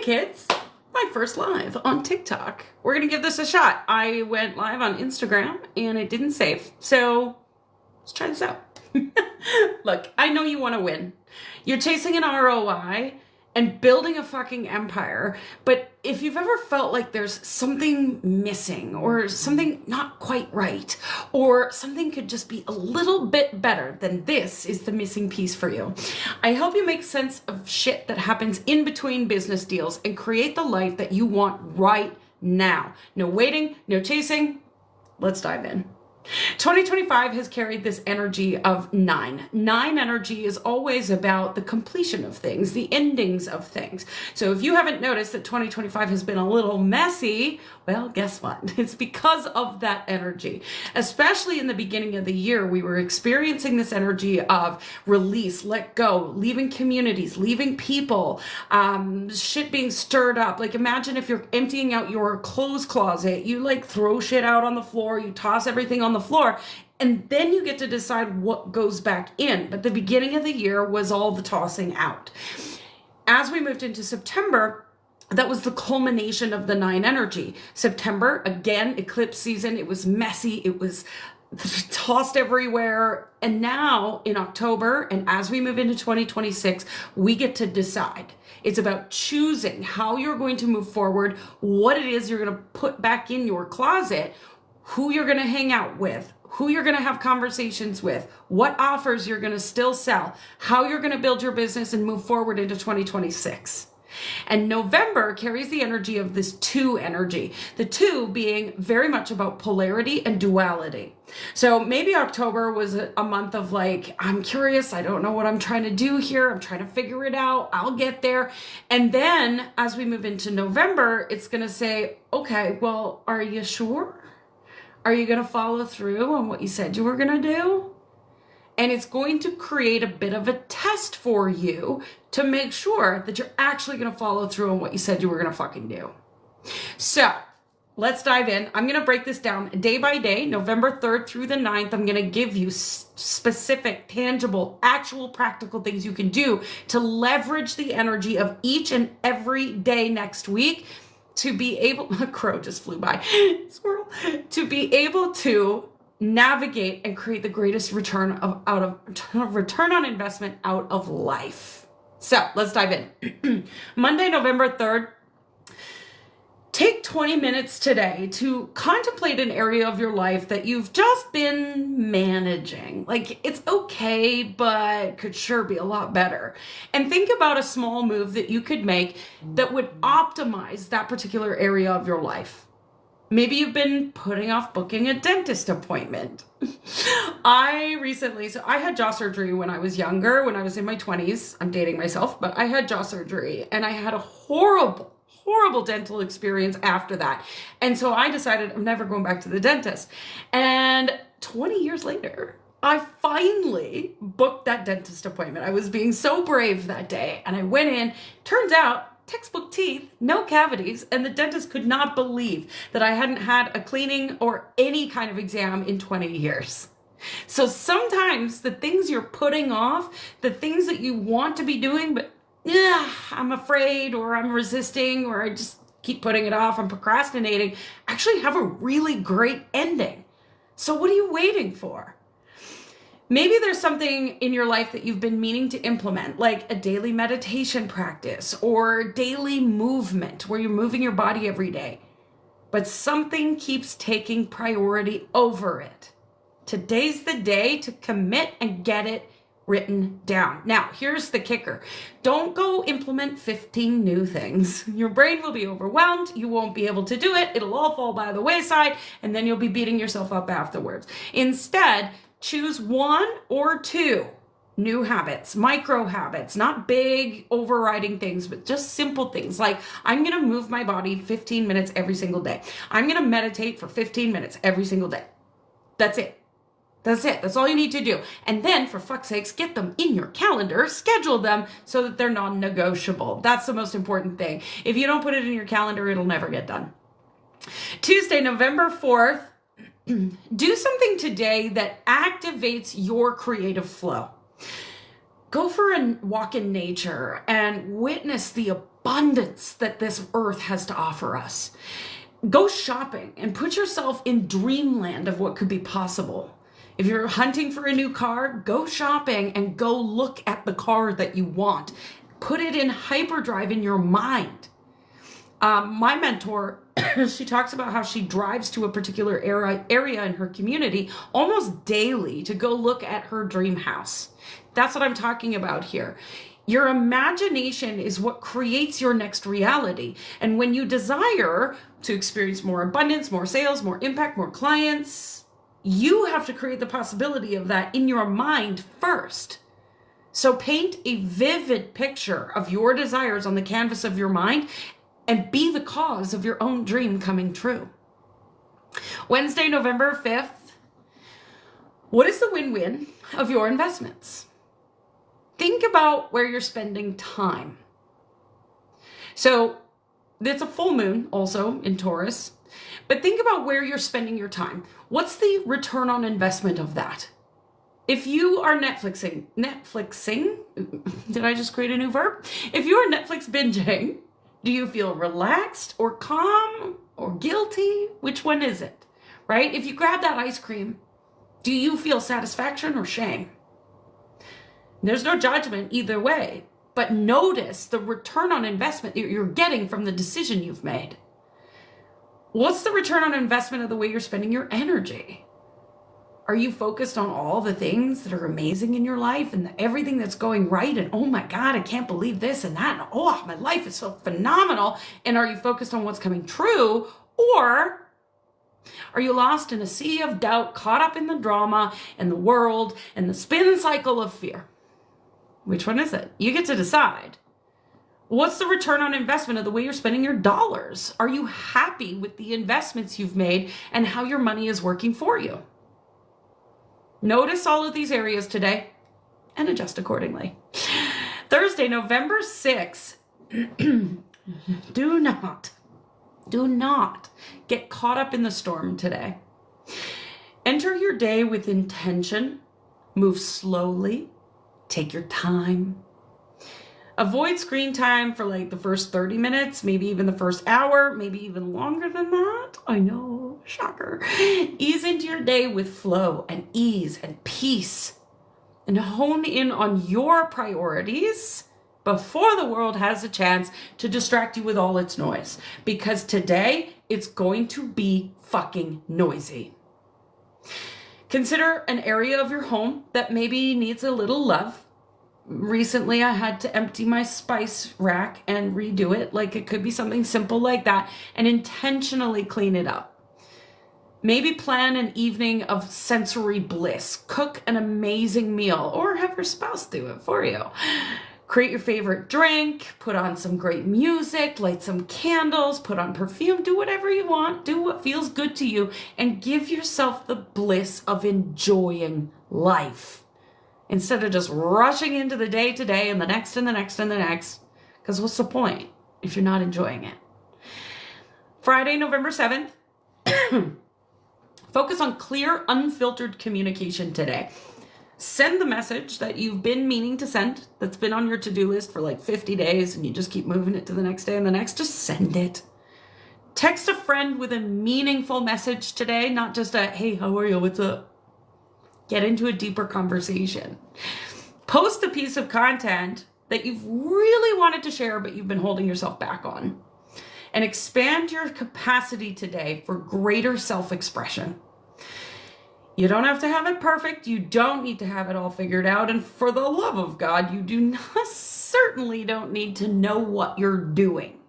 kids, my first live on TikTok. We're gonna give this a shot. I went live on Instagram and it didn't save. So let's try this out. Look, I know you wanna win. You're chasing an ROI and building a fucking empire. But if you've ever felt like there's something missing or something not quite right, or something could just be a little bit better, then this is the missing piece for you. I help you make sense of shit that happens in between business deals and create the life that you want right now. No waiting, no chasing. Let's dive in. 2025 has carried this energy of 9. 9 energy is always about the completion of things, the endings of things. So if you haven't noticed that 2025 has been a little messy, well, guess what? It's because of that energy. Especially in the beginning of the year, we were experiencing this energy of release, let go, leaving communities, leaving people, shit being stirred up. Like imagine if you're emptying out your clothes closet, you like throw shit out on the floor, you toss everything on the floor, and then you get to decide what goes back in. But the beginning of the year was all the tossing out. As we moved into September, that was the culmination of the 9 energy. September, again, eclipse season. It was messy. It was tossed everywhere. And now in October, and as we move into 2026, we get to decide. It's about choosing how you're going to move forward, what it is you're going to put back in your closet, who you're going to hang out with, who you're going to have conversations with, what offers you're going to still sell, how you're going to build your business and move forward into 2026. And November carries the energy of this 2 energy, the 2 being very much about polarity and duality. So maybe October was a month of like, I'm curious, I don't know what I'm trying to do here, I'm trying to figure it out, I'll get there. And then as we move into November, it's going to say, okay, well, are you sure? Are you going to follow through on what you said you were going to do? And it's going to create a bit of a test for you to make sure that you're actually going to follow through on what you said you were going to fucking do. So let's dive in. I'm going to break this down day by day, November 3rd through the 9th. I'm going to give you specific, tangible, actual, practical things you can do to leverage the energy of each and every day next week to be able, a crow just flew by, squirrel, to be able to navigate and create the greatest return on investment out of life. So let's dive in. Monday, November 3rd, take 20 minutes today to contemplate an area of your life that you've just been managing. Like it's okay, but could sure be a lot better. And think about a small move that you could make that would optimize that particular area of your life. Maybe you've been putting off booking a dentist appointment. I had jaw surgery when I was younger, when I was in my 20s. I'm dating myself, but I had jaw surgery and I had a horrible dental experience after that. And so I decided I'm never going back to the dentist. And 20 years later, I finally booked that dentist appointment. I was being so brave that day. And I went in, turns out, textbook teeth, no cavities, and the dentist could not believe that I hadn't had a cleaning or any kind of exam in 20 years. So sometimes the things you're putting off, the things that you want to be doing, but I'm afraid or I'm resisting or I just keep putting it off, I'm procrastinating, actually have a really great ending. So what are you waiting for? Maybe there's something in your life that you've been meaning to implement, like a daily meditation practice or daily movement where you're moving your body every day, but something keeps taking priority over it. Today's the day to commit and get it written down. Now, here's the kicker. Don't go implement 15 new things. Your brain will be overwhelmed. You won't be able to do it. It'll all fall by the wayside, and then you'll be beating yourself up afterwards. Instead, choose 1 or 2 new habits, micro habits, not big overriding things, but just simple things like I'm going to move my body 15 minutes every single day. I'm going to meditate for 15 minutes every single day. That's it. That's it. That's all you need to do. And then, for fuck's sakes, get them in your calendar, schedule them so that they're non-negotiable. That's the most important thing. If you don't put it in your calendar, it'll never get done. Tuesday, November 4th, do something today that activates your creative flow. Go for a walk in nature and witness the abundance that this earth has to offer us. Go shopping and put yourself in dreamland of what could be possible. If you're hunting for a new car, go shopping and go look at the car that you want. Put it in hyperdrive in your mind. My mentor, she talks about how she drives to a particular area in her community almost daily to go look at her dream house. That's what I'm talking about here. Your imagination is what creates your next reality. And when you desire to experience more abundance, more sales, more impact, more clients, you have to create the possibility of that in your mind first. So paint a vivid picture of your desires on the canvas of your mind and be the cause of your own dream coming true. Wednesday, November 5th. What is the win-win of your investments? Think about where you're spending time. So it's a full moon also in Taurus, but think about where you're spending your time. What's the return on investment of that? If you are Netflixing, did I just create a new verb? If you are Netflix binging, do you feel relaxed or calm or guilty? Which one is it, right? If you grab that ice cream, do you feel satisfaction or shame? There's no judgment either way, but notice the return on investment that you're getting from the decision you've made. What's the return on investment of the way you're spending your energy? Are you focused on all the things that are amazing in your life and everything that's going right? And oh my God, I can't believe this and that. And oh, my life is so phenomenal. And are you focused on what's coming true? Or are you lost in a sea of doubt, caught up in the drama and the world and the spin cycle of fear? Which one is it? You get to decide. What's the return on investment of the way you're spending your dollars? Are you happy with the investments you've made and how your money is working for you? Notice all of these areas today and adjust accordingly. Thursday, November 6th. Do not get caught up in the storm today. Enter your day with intention. Move slowly. Take your time. Avoid screen time for like the first 30 minutes, maybe even the first hour, maybe even longer than that. I know, shocker. Ease into your day with flow and ease and peace, and hone in on your priorities before the world has a chance to distract you with all its noise. Because today, it's going to be fucking noisy. Consider an area of your home that maybe needs a little love. Recently, I had to empty my spice rack and redo it. Like, it could be something simple like that, and intentionally clean it up. Maybe plan an evening of sensory bliss. Cook an amazing meal or have your spouse do it for you. Create your favorite drink, put on some great music, light some candles, put on perfume, do whatever you want, do what feels good to you, and give yourself the bliss of enjoying life. Instead of just rushing into the day today and the next and the next and the next, because what's the point if you're not enjoying it? Friday, November 7th, focus on clear, unfiltered communication today. Send the message that you've been meaning to send, that's been on your to-do list for like 50 days and you just keep moving it to the next day and the next. Just send it. Text a friend with a meaningful message today, not just a, hey, how are you? What's up? Get into a deeper conversation. Post a piece of content that you've really wanted to share, but you've been holding yourself back on. And expand your capacity today for greater self-expression. You don't have to have it perfect. You don't need to have it all figured out. And for the love of God, you certainly don't need to know what you're doing.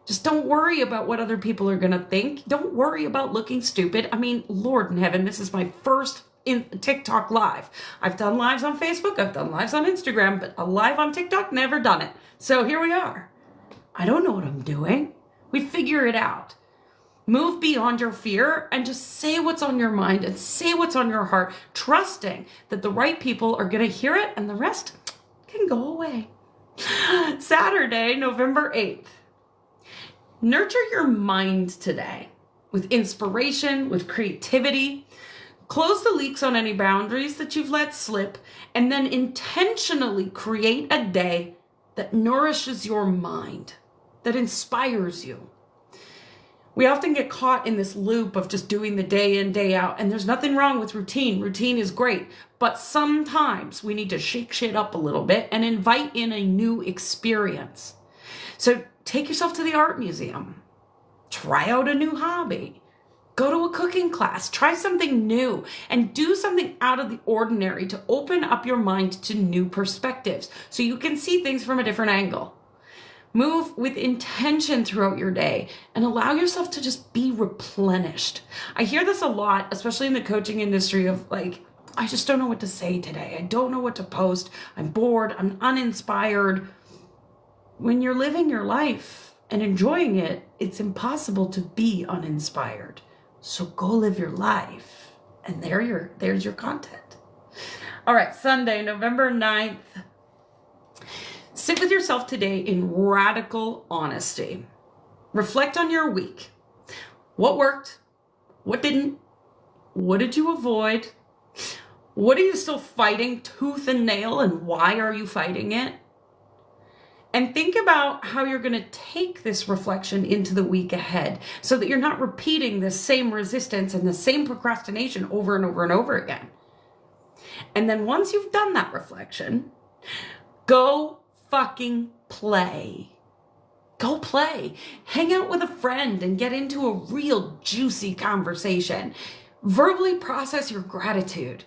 Just don't worry about what other people are going to think. Don't worry about looking stupid. I mean, Lord in heaven, this is my first in TikTok live. I've done lives on Facebook. I've done lives on Instagram, but a live on TikTok, never done it. So here we are. I don't know what I'm doing. We figure it out. Move beyond your fear and just say what's on your mind and say what's on your heart, trusting that the right people are going to hear it and the rest can go away. Saturday, November 8th. Nurture your mind today with inspiration, with creativity. Close the leaks on any boundaries that you've let slip, and then intentionally create a day that nourishes your mind, that inspires you. We often get caught in this loop of just doing the day in, day out, and there's nothing wrong with routine. Routine is great, but sometimes we need to shake shit up a little bit and invite in a new experience. So take yourself to the art museum, try out a new hobby, go to a cooking class, try something new, and do something out of the ordinary to open up your mind to new perspectives so you can see things from a different angle. Move with intention throughout your day and allow yourself to just be replenished. I hear this a lot, especially in the coaching industry, of like, I just don't know what to say today. I don't know what to post. I'm bored. I'm uninspired. When you're living your life and enjoying it, it's impossible to be uninspired. So go live your life. And there's your content. All right, Sunday, November 9th. Sit with yourself today in radical honesty. Reflect on your week. What worked? What didn't? What did you avoid? What are you still fighting tooth and nail, and why are you fighting it? And think about how you're going to take this reflection into the week ahead so that you're not repeating the same resistance and the same procrastination over and over and over again. And then once you've done that reflection, go fucking play. Go play. Hang out with a friend and get into a real juicy conversation. Verbally process your gratitude.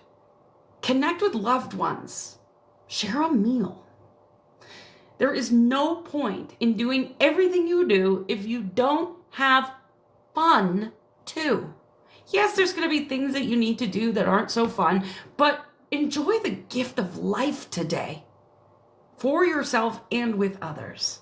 Connect with loved ones. Share a meal. There is no point in doing everything you do if you don't have fun too. Yes, there's going to be things that you need to do that aren't so fun, but enjoy the gift of life today. For yourself and with others.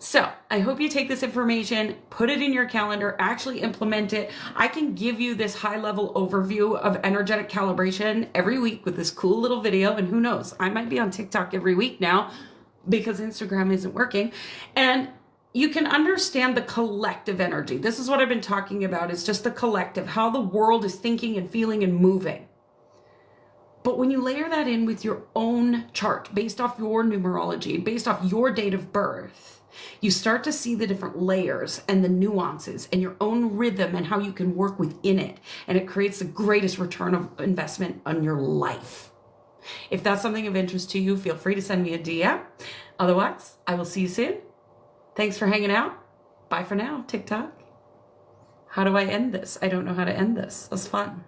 So I hope you take this information, put it in your calendar, actually implement it. I can give you this high-level overview of energetic calibration every week with this cool little video, and who knows, I might be on TikTok every week now because Instagram isn't working. And you can understand the collective energy. This is what I've been talking about, is just the collective, how the world is thinking and feeling and moving. But when you layer that in with your own chart, based off your numerology, based off your date of birth, you start to see the different layers and the nuances and your own rhythm and how you can work within it. And it creates the greatest return of investment on your life. If that's something of interest to you, feel free to send me a DM. Otherwise, I will see you soon. Thanks for hanging out. Bye for now, TikTok. How do I end this? I don't know how to end this. That's fun.